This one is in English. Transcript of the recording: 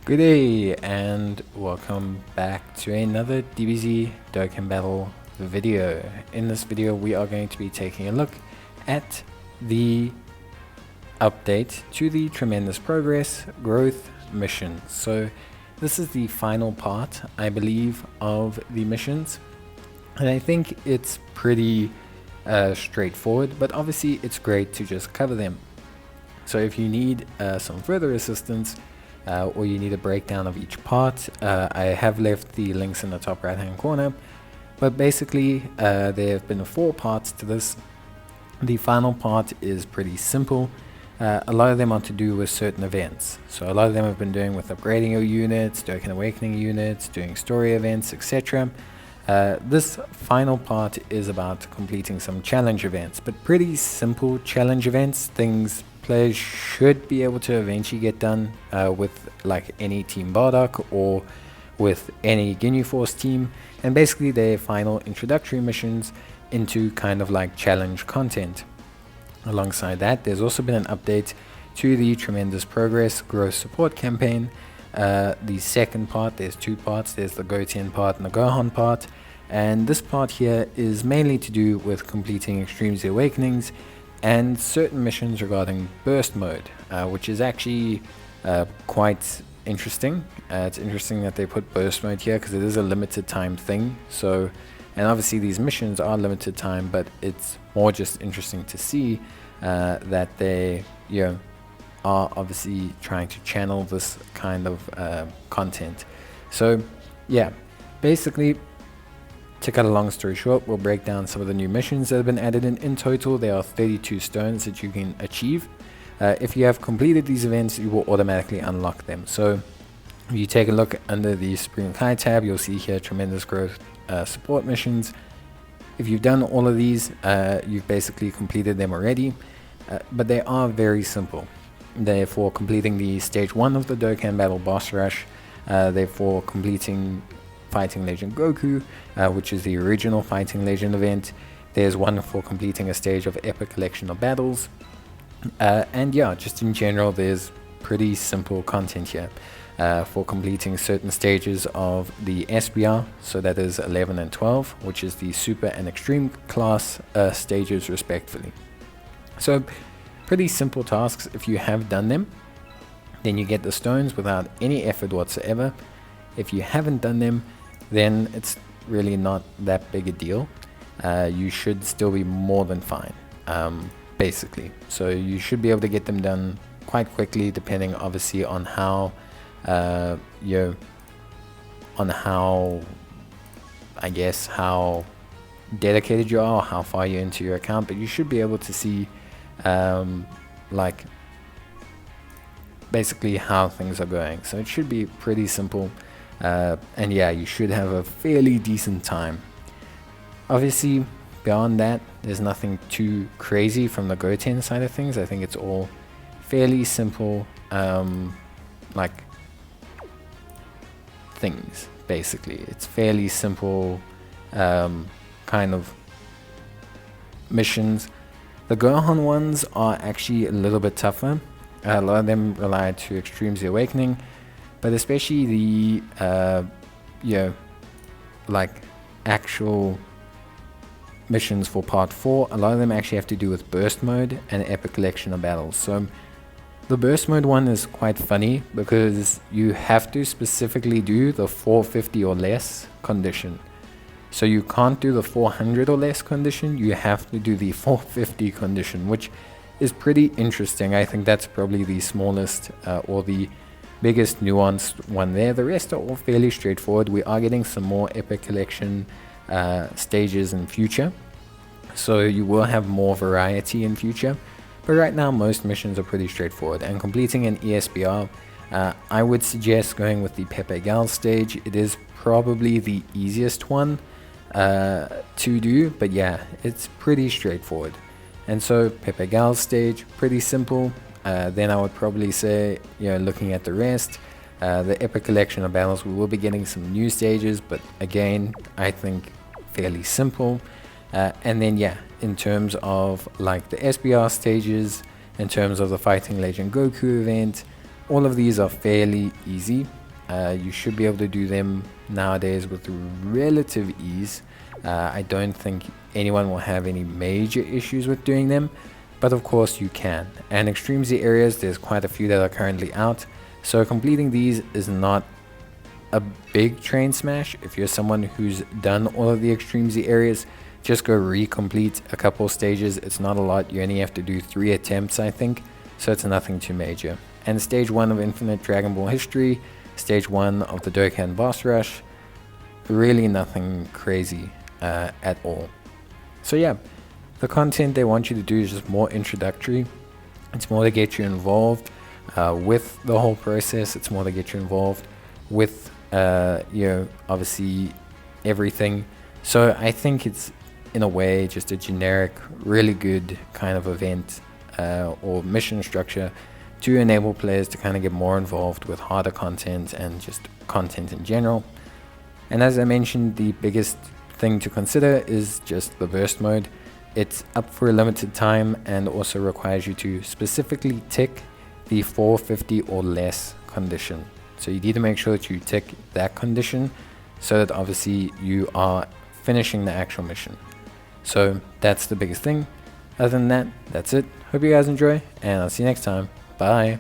Good day and welcome back to another Dbz Dokkan battle video. In this video we are going to be taking a look at the update to the Tremendous Progress Growth mission. So this is the final part, I believe, of the missions, and I think it's pretty straightforward, but obviously it's great to just cover them. So if you need some further assistance, or you need a breakdown of each part, I have left the links in the top right hand corner. But basically there have been 4 parts to this. The final part is pretty simple. A lot of them are to do with certain events. So a lot of them have been doing with upgrading your units, Dokkan Awakening units, doing story events, etc. This final part is about completing some challenge events, but pretty simple challenge events, things players should be able to eventually get done with like any Team Bardock or with any Ginyu Force team, and basically their final introductory missions into kind of like challenge content. Alongside that, there's also been an update to the Tremendous Progress Growth Support campaign. The second part, there's 2 parts, there's the Goten part and the Gohan part, and this part here is mainly to do with completing Extreme Z Awakenings and certain missions regarding burst mode, which is actually quite interesting. It's interesting that they put burst mode here because it is a limited time thing. So, and obviously these missions are limited time, but it's more just interesting to see that they, are obviously trying to channel this kind of content. So, yeah, basically, to cut a long story short, we'll break down some of the new missions that have been added in. In total, there are 32 stones that you can achieve. If you have completed these events, you will automatically unlock them. So if you take a look under the Supreme Kai tab, you'll see here Tremendous Growth support missions. If you've done all of these, you've basically completed them already, but they are very simple. They're for completing the stage 1 of the Dokkan Battle Boss Rush. They're for completing Fighting Legend Goku, which is the original Fighting Legend event. There's one for completing a stage of Epic Collection of Battles. And yeah, just in general, there's pretty simple content here for completing certain stages of the SBR. So that is 11 and 12, which is the Super and Extreme class stages respectively. So pretty simple tasks. If you have done them, then you get the stones without any effort whatsoever. If you haven't done them, then it's really not that big a deal. You should still be more than fine, basically. So you should be able to get them done quite quickly, depending obviously on how how dedicated you are, or how far you're into your account. But you should be able to see like basically how things are going. So it should be pretty simple. And yeah, you should have a fairly decent time. Obviously, beyond that, there's nothing too crazy from the Goten side of things. I think it's all fairly simple, like things, basically. It's fairly simple kind of missions. The Gohan ones are actually a little bit tougher. A lot of them rely to Extreme Z Awakening, but especially the like actual missions for part 4, a lot of them actually have to do with burst mode and Epic Collection of Battles. So the burst mode one is quite funny because you have to specifically do the 450 or less condition. So you can't do the 400 or less condition, you have to do the 450 condition, which is pretty interesting. I think that's probably the smallest or the biggest nuanced one there. The rest are all fairly straightforward. We are getting some more Epic Collection stages in future, so you will have more variety in future, but right now most missions are pretty straightforward. And completing an ESBR, I would suggest going with the PHY stage. It is probably the easiest one to do, but yeah, it's pretty straightforward. And so PHY stage, pretty simple. Then I would probably say, looking at the rest, the Epic Collection of Battles, we will be getting some new stages, but again, I think fairly simple. And then yeah, in terms of like the SBR stages, in terms of the Fighting Legend Goku event, all of these are fairly easy. You should be able to do them nowadays with relative ease. I don't think anyone will have any major issues with doing them, but of course you can. And Extreme Z areas, there's quite a few that are currently out, so completing these is not a big train smash. If you're someone who's done all of the Extreme Z areas, just go recomplete a couple stages. It's not a lot. You only have to do 3 attempts, I think, so it's nothing too major. And stage 1 of Infinite Dragon Ball History, stage 1 of the Dokkan Boss Rush, really nothing crazy at all. So yeah, the content they want you to do is just more introductory. It's more to get you involved with the whole process. It's more to get you involved with obviously everything. So I think it's in a way just a generic, really good kind of event or mission structure to enable players to kind of get more involved with harder content and just content in general. And as I mentioned, the biggest thing to consider is just the burst mode. It's up for a limited time and also requires you to specifically tick the 450 or less condition. So you need to make sure that you tick that condition so that obviously you are finishing the actual mission. So that's the biggest thing. Other than that, that's it. Hope you guys enjoy, and I'll see you next time. Bye.